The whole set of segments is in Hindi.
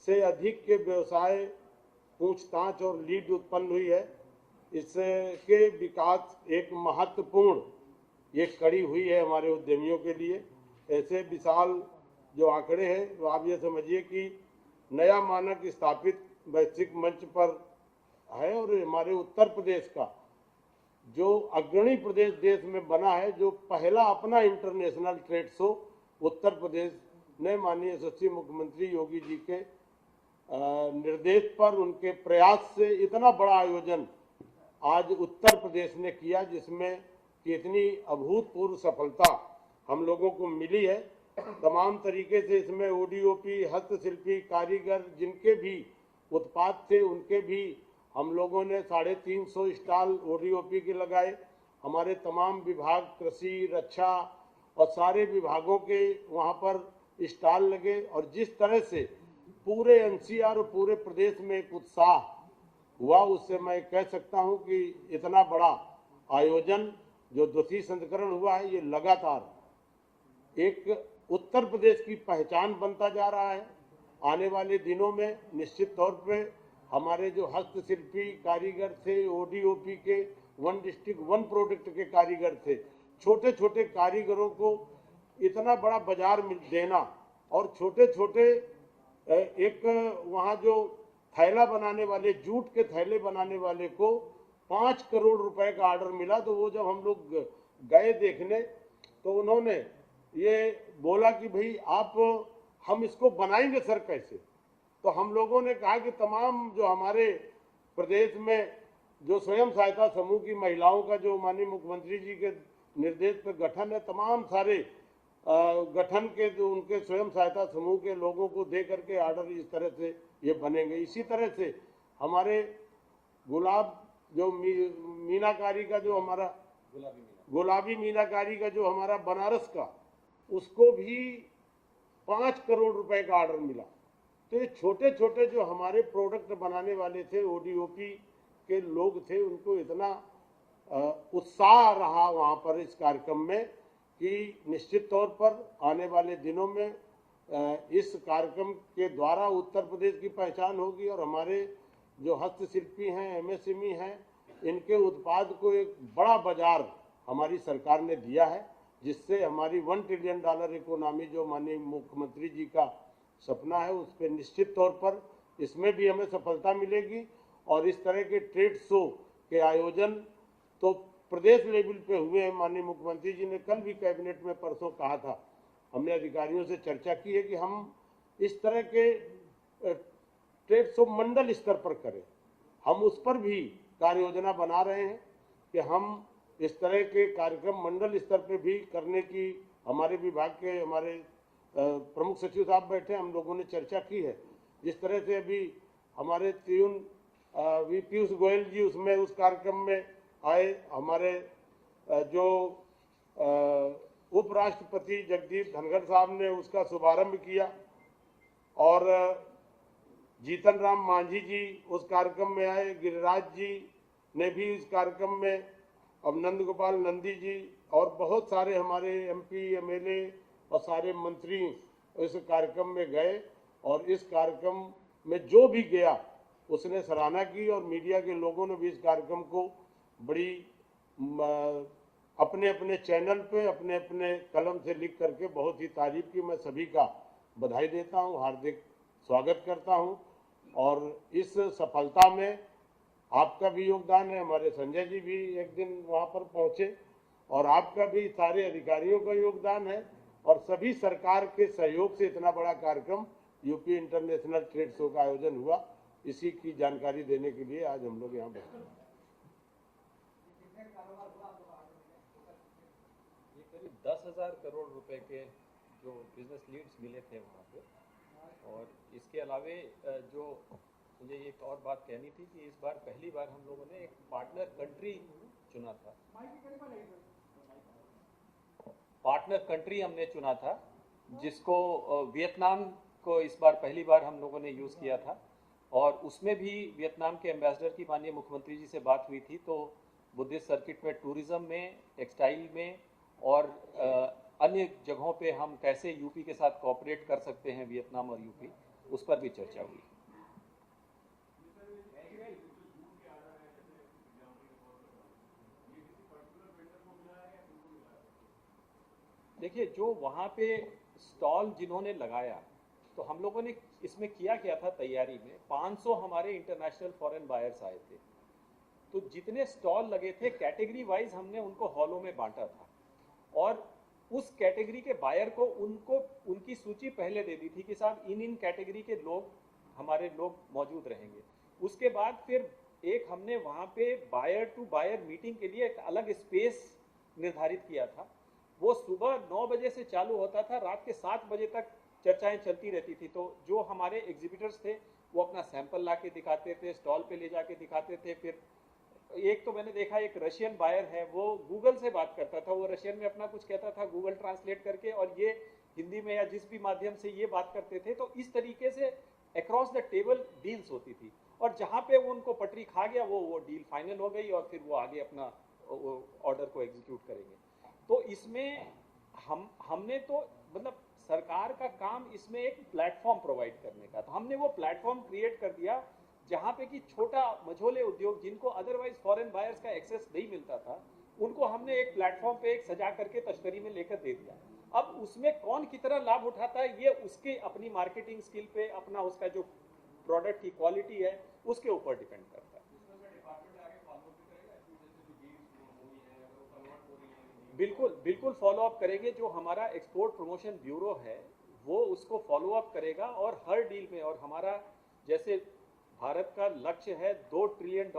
से अधिक के व्यवसाय पूछताछ और लीड उत्पन्न हुई है। इसके विकास एक महत्वपूर्ण ये कड़ी हुई है हमारे उद्यमियों के लिए। ऐसे विशाल जो आंकड़े हैं, तो आप ये समझिए कि नया मानक स्थापित वैश्विक मंच पर है और हमारे उत्तर प्रदेश का जो अग्रणी प्रदेश देश में बना है, जो पहला अपना international trade show Uttar Pradesh ने माननीय यशस्वी मुख्यमंत्री योगी जी के निर्देश पर, उनके प्रयास से इतना बड़ा आयोजन आज उत्तर प्रदेश ने किया, जिसमें कि इतनी अभूतपूर्व सफलता हम लोगों को मिली है। तमाम तरीके से इसमें ओडीओपी, हस्तशिल्पी, कारीगर जिनके भी उत्पाद थे उनके भी हम लोगों ने 350 स्टॉल ओडीओपी के लगाए। हमारे तमाम विभाग, कृषि, रक्षा और सारे विभागों के वहाँ पर स्टॉल लगे और जिस तरह से पूरे एनसीआर और पूरे प्रदेश में एक उत्साह हुआ, उससे मैं कह सकता हूँ कि इतना बड़ा आयोजन जो द्वितीय संस्करण हुआ है, ये लगातार एक उत्तर प्रदेश की पहचान बनता जा रहा है। आने वाले दिनों में निश्चित तौर पे हमारे जो हस्तशिल्पी कारीगर थे, ओडीओपी के, वन डिस्ट्रिक्ट वन प्रोडक्ट के कारीगर थे, छोटे छोटे कारीगरों को इतना बड़ा बाजार देना और छोटे छोटे एक वहाँ जो थैला बनाने वाले, जूट के थैले बनाने वाले को 5 करोड़ रुपए का ऑर्डर मिला। तो वो जब हम लोग गए देखने तो उन्होंने ये बोला कि भाई आप, हम इसको बनाएंगे सर कैसे? तो हम लोगों ने कहा कि तमाम जो हमारे प्रदेश में जो स्वयं सहायता समूह की महिलाओं का जो माननीय मुख्यमंत्री जी के निर्देश पर गठन है, तमाम सारे गठन के जो उनके स्वयं सहायता समूह के लोगों को दे करके ऑर्डर इस तरह से ये बनेंगे। इसी तरह से हमारे गुलाब जो मीनाकारी का जो हमारा गुलाबी मीनाकारी का जो हमारा बनारस का, उसको भी 5 करोड़ रुपए का ऑर्डर मिला। तो ये छोटे छोटे जो हमारे प्रोडक्ट बनाने वाले थे, ओडीओपी के लोग थे, उनको इतना उत्साह रहा वहाँ पर इस कार्यक्रम में कि निश्चित तौर पर आने वाले दिनों में इस कार्यक्रम के द्वारा उत्तर प्रदेश की पहचान होगी और हमारे जो हस्तशिल्पी हैं, एमएसएमई हैं, इनके उत्पाद को एक बड़ा बाजार हमारी सरकार ने दिया है, जिससे हमारी $1 ट्रिलियन इकोनॉमी जो माननीय मुख्यमंत्री जी का सपना है, उस पर निश्चित तौर पर इसमें भी हमें सफलता मिलेगी। और इस तरह के ट्रेड शो के आयोजन तो प्रदेश लेवल पे हुए हैं। माननीय मुख्यमंत्री जी ने कल भी कैबिनेट में परसों कहा था, हमने अधिकारियों से चर्चा की है कि हम इस तरह के ट्रेड शो मंडल स्तर पर करें। हम उस पर भी कार्य योजना बना रहे हैं कि हम इस तरह के कार्यक्रम मंडल स्तर पर भी करने की, हमारे विभाग के हमारे प्रमुख सचिव साहब बैठे, हम लोगों ने चर्चा की है। जिस तरह से अभी हमारे पीयूष गोयल जी उसमें उस कार्यक्रम में आए, हमारे जो उपराष्ट्रपति जगदीप धनखड़ साहब ने उसका शुभारंभ किया और जीतन राम मांझी जी उस कार्यक्रम में आए, गिरिराज जी ने भी इस कार्यक्रम में, अब नंद गोपाल नंदी जी और बहुत सारे हमारे एमपी, एमएलए और सारे मंत्री इस कार्यक्रम में गए और इस कार्यक्रम में जो भी गया उसने सराहना की और मीडिया के लोगों ने भी इस कार्यक्रम को बड़ी अपने अपने चैनल पे अपने अपने कलम से लिख करके बहुत ही तारीफ की। मैं सभी का बधाई देता हूं, हार्दिक स्वागत करता हूं और इस सफलता में आपका भी योगदान है। हमारे संजय जी भी एक दिन वहां पर पहुंचे और आपका भी, सारे अधिकारियों का योगदान है और सभी सरकार के सहयोग से इतना बड़ा कार्यक्रम यूपी इंटरनेशनल ट्रेड शो का आयोजन हुआ। इसी की जानकारी देने के लिए आज हम लोग यहाँ बैठे हैं। ये करीब 10,000 करोड़ रुपए के जो बिजनेस लीड्स मिले थे वहाँ पे। और इसके अलावे जो मुझे एक और बात कहनी थी कि इस बार पहली बार हम लोगों ने एक पार्टनर कंट्री चुना था। पार्टनर कंट्री हमने चुना था, जिसको वियतनाम को इस बार पहली बार हम लोगों ने यूज़ किया था और उसमें भी वियतनाम के एम्बेसडर की माननीय मुख्यमंत्री जी से बात हुई थी। तो बुद्धिस्ट सर्किट में, टूरिज्म में, टेक्सटाइल में और अन्य जगहों पे हम कैसे यूपी के साथ कोऑपरेट कर सकते हैं, वियतनाम और यूपी, उस पर भी चर्चा हुई। देखिए, जो वहाँ पे स्टॉल जिन्होंने लगाया, तो हम लोगों ने इसमें किया क्या था तैयारी में, 500 हमारे इंटरनेशनल फॉरेन बायर्स आए थे। तो जितने स्टॉल लगे थे कैटेगरी वाइज हमने उनको हॉलों में बांटा था, और उस कैटेगरी के बायर को उनको उनकी सूची पहले दे दी थी कि साहब इन कैटेगरी के लोग हमारे लोग मौजूद रहेंगे। उसके बाद फिर एक हमने वहाँ पे बायर टू बायर मीटिंग के लिए एक अलग स्पेस निर्धारित किया था। वो सुबह 9 बजे से चालू होता था, रात के 7 बजे तक चर्चाएं चलती रहती थी। तो जो हमारे एग्जीबिटर्स थे वो अपना सैंपल ला के दिखाते थे, स्टॉल पे ले जाके दिखाते थे। फिर एक तो मैंने देखा, एक रशियन बायर है, वो गूगल से बात करता था, वो रशियन में अपना कुछ कहता था गूगल ट्रांसलेट करके, और ये हिंदी में या जिस भी माध्यम से ये बात करते थे। तो इस तरीके से अक्रॉस द टेबल डील्स होती थी, और जहाँ पे वो उनको पटरी खा गया वो डील फाइनल हो गई, और फिर वो आगे अपना ऑर्डर को एग्जीक्यूट करेंगे। तो इसमें हमने तो मतलब सरकार का काम इसमें एक प्लेटफॉर्म प्रोवाइड करने का, तो हमने वो प्लेटफॉर्म क्रिएट कर दिया जहाँ पे कि छोटा मझोले उद्योग जिनको अदरवाइज फॉरेन बायर्स का एक्सेस नहीं मिलता था, उनको हमने एक प्लेटफॉर्म पे एक सजा करके तश्करी में लेकर दे दिया। अब उसमें कौन कितना लाभ उठाता है ये उसके अपनी मार्केटिंग स्किल पे, अपना उसका जो प्रोडक्ट की क्वालिटी है उसके ऊपर डिपेंड करता है। बिल्कुल बिल्कुल फॉलो अप करेंगे। जो हमारा एक्सपोर्ट प्रमोशन ब्यूरो है वो उसको फॉलो अप करेगा, और हर डील में, और हमारा जैसे भारत का लक्ष्य है $2 ट्रिलियन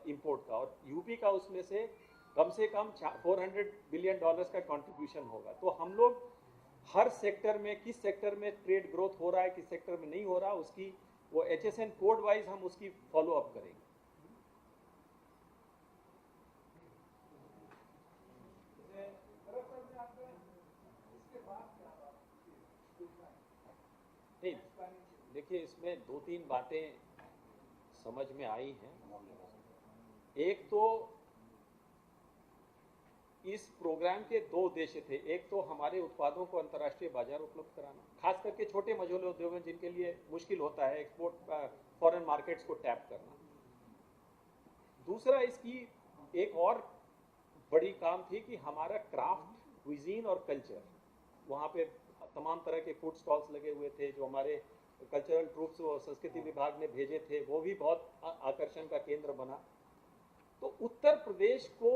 इंपोर्ट का, और यूपी का उसमें से कम 400 बिलियन डॉलर्स का कंट्रीब्यूशन होगा। तो हम लोग हर सेक्टर में, किस सेक्टर में ट्रेड ग्रोथ हो रहा है, किस सेक्टर में नहीं हो रहा, उसकी वो HSN कोड वाइज हम उसकी फॉलो अप करेंगे। नहीं, देखिए, इसमें 2-3 बातें समझ में आई हैं। एक तो इस प्रोग्राम के 2 उद्देश्य थे। एक तो हमारे उत्पादों को अंतर्राष्ट्रीय बाजार उपलब्ध कराना, खास करके छोटे मझोले उद्योगों जिनके लिए मुश्किल होता है एक्सपोर्ट फॉरेन मार्केट्स को टैप करना। दूसरा, इसकी एक और बड़ी काम थी कि हमारा क्राफ्ट, क्विजीन और कल्चर, वहाँ पे तमाम तरह के फूड स्टॉल्स लगे हुए थे जो हमारे कल्चरल ट्रूप्स और संस्कृति विभाग ने भेजे थे, वो भी बहुत आकर्षण का केंद्र बना। तो उत्तर प्रदेश को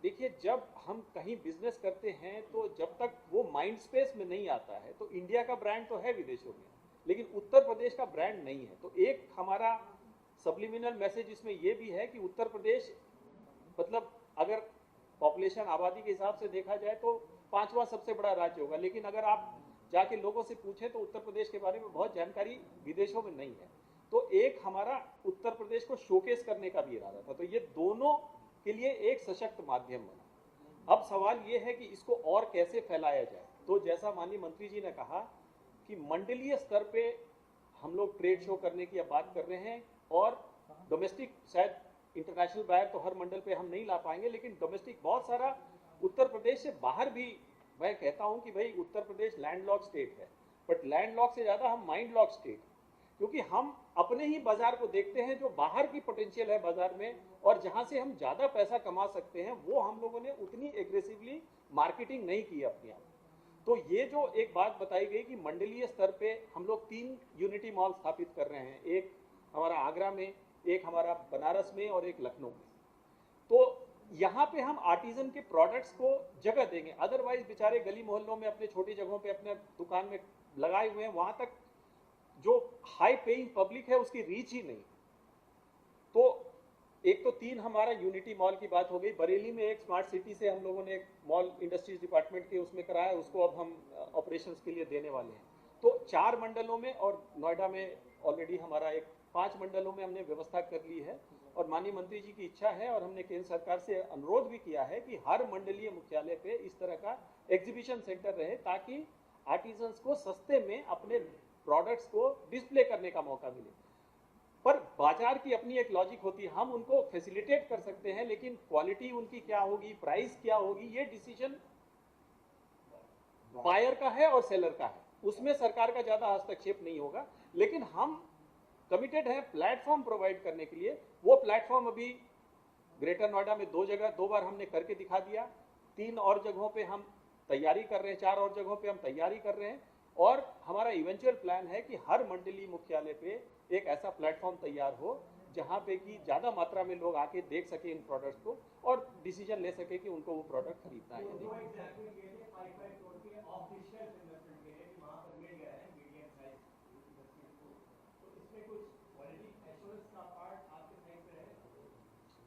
देखिए, जब हम कहीं बिजनेस करते हैं तो जब तक वो माइंड स्पेस में नहीं आता है, तो इंडिया का ब्रांड तो है विदेशों में, लेकिन उत्तर प्रदेश का ब्रांड नहीं है। तो एक हमारा सब्लिमिनल मैसेज इसमें ये भी है कि उत्तर प्रदेश मतलब अगर पॉपुलेशन आबादी के हिसाब से देखा जाए तो 5वां सबसे बड़ा राज्य होगा, लेकिन अगर आप जाके लोगों से पूछें तो उत्तर प्रदेश के बारे में बहुत जानकारी विदेशों में नहीं है। तो एक हमारा उत्तर प्रदेश को शोकेस करने का भी इरादा था। तो ये दोनों के लिए एक सशक्त माध्यम बना। अब सवाल ये है कि इसको और कैसे फैलाया जाए। तो जैसा माननीय मंत्री जी ने कहा कि मंडलीय स्तर पे हम लोग ट्रेड शो करने की अब बात कर रहे हैं, और डोमेस्टिक, शायद इंटरनेशनल बायर तो हर मंडल पे हम नहीं ला पाएंगे, लेकिन डोमेस्टिक बहुत सारा उत्तर प्रदेश से बाहर भी। मैं कहता हूं कि भाई उत्तर प्रदेश लैंडलॉक स्टेट है, बट लैंडलॉक से ज्यादा हम माइंड लॉक स्टेट, क्योंकि हम अपने ही बाजार को देखते हैं जो बाहर की पोटेंशियल है बाजार में, और जहां से हम ज्यादा पैसा कमा सकते हैं वो हम लोगों ने उतनी एग्रेसिवली मार्केटिंग नहीं की अपने आप। तो ये जो एक बात बताई गई कि मंडलीय स्तर पे हम लोग 3 यूनिटी मॉल स्थापित कर रहे हैं, एक हमारा आगरा में, एक हमारा बनारस में, और एक लखनऊ में। तो यहाँ पे हम आर्टिजन के प्रोडक्ट्स को जगह देंगे। अदरवाइज बेचारे गली मोहल्लों में अपने छोटी जगहों पे अपने दुकान में लगाए हुए हैं, वहां तक जो हाई पेइंग पब्लिक है उसकी रीच ही नहीं। तो एक तो 3 हमारा यूनिटी मॉल की बात हो गई। बरेली में एक स्मार्ट सिटी से हम लोगों ने एक मॉल इंडस्ट्रीज डिपार्टमेंट के उसमें कराया, उसको अब हम ऑपरेशंस के लिए देने वाले हैं। तो 4 मंडलों में, और नोएडा में ऑलरेडी हमारा 5 मंडलों में हमने व्यवस्था कर ली है, और माननीय मंत्री जी की इच्छा है और हमने केंद्र सरकार से अनुरोध भी किया है कि हर मंडलीय मुख्यालय पे इस तरह का एग्जीबिशन सेंटर रहे, ताकि आर्टिजन्स को सस्ते में अपने प्रोडक्ट्स को डिस्प्ले करने का मौका मिले। पर बाजार की अपनी एक लॉजिक होती है, हम उनको फैसिलिटेट कर सकते हैं, लेकिन क्वालिटी उनकी क्या होगी, प्राइस क्या होगी, ये डिसीजन बायर का है और सेलर का है। उसमें सरकार का ज़्यादा हस्तक्षेप नहीं होगा, लेकिन हम कमिटेड हैं प्लेटफॉर्म प्रोवाइड करने के लिए। वो प्लेटफॉर्म अभी ग्रेटर नोएडा में 2 बार हमने करके दिखा दिया, 3 और जगहों पे हम तैयारी कर रहे हैं, 4 और जगहों पे हम तैयारी कर रहे हैं, और हमारा इवेंचुअल प्लान है कि हर मंडली मुख्यालय पे एक ऐसा प्लेटफॉर्म तैयार हो जहाँ पे कि ज़्यादा मात्रा में लोग आके देख सके इन प्रोडक्ट्स को और डिसीजन ले सके कि उनको वो प्रोडक्ट खरीदना है या नहीं।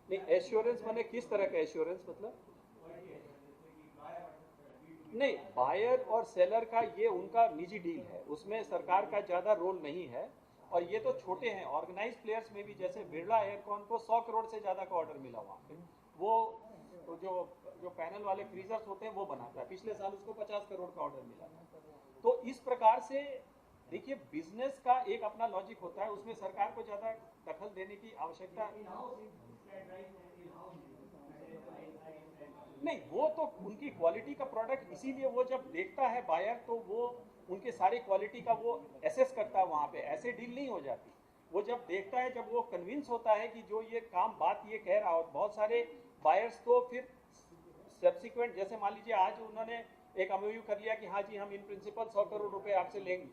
नहीं, एश्योरेंस माने किस तरह का एश्योरेंस, मतलब नहीं, बायर और सेलर का ये उनका निजी डील है, उसमें सरकार का ज़्यादा रोल नहीं है। और ये तो छोटे हैं, ऑर्गेनाइज प्लेयर्स में भी जैसे बिरला एयरकॉन को 100 करोड़ से ज़्यादा का ऑर्डर मिला वहाँ पे, वो जो पैनल वाले फ्रीजर्स होते हैं वो बनाता है, पिछले साल उसको 50 करोड़ का ऑर्डर मिला था। तो इस प्रकार से देखिए, बिजनेस का एक अपना लॉजिक होता है, उसमें सरकार को ज़्यादा दखल देने की आवश्यकता नहीं। वो तो उनकी क्वालिटी का प्रोडक्ट, इसीलिए वो जब देखता है बायर तो वो उनके सारी क्वालिटी का वो एसेस करता है वहाँ पे, ऐसे डील नहीं हो जाती। वो जब देखता है, जब वो कन्विंस होता है कि जो ये काम बात ये कह रहा हो, बहुत सारे बायर्स तो फिर सब्सिक्वेंट, जैसे मान लीजिए आज उन्होंने एक एमओयू कर लिया कि हाँ जी हम इन प्रिंसिपल 100 करोड़ रुपए आपसे लेंगे,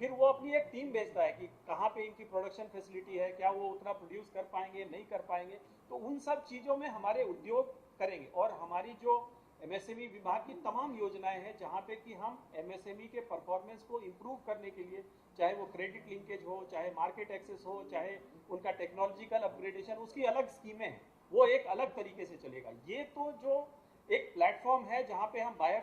फिर वो अपनी एक टीम भेजता है कि कहाँ पे इनकी प्रोडक्शन फैसिलिटी है, क्या वो उतना प्रोड्यूस कर पाएंगे, नहीं कर पाएंगे। तो उन सब चीज़ों में हमारे उद्योग करेंगे, और हमारी जो एमएसएमई विभाग की तमाम योजनाएं हैं जहाँ पे कि हम एमएसएमई के परफॉर्मेंस को इम्प्रूव करने के लिए, चाहे वो क्रेडिट लिंकेज हो, चाहे मार्केट एक्सेस हो, चाहे उनका टेक्नोलॉजिकल अपग्रेडेशन, उसकी अलग स्कीमें हैं, वो एक अलग तरीके से चलेगा। ये तो जो एक प्लेटफॉर्म है जहाँ पे हम बायर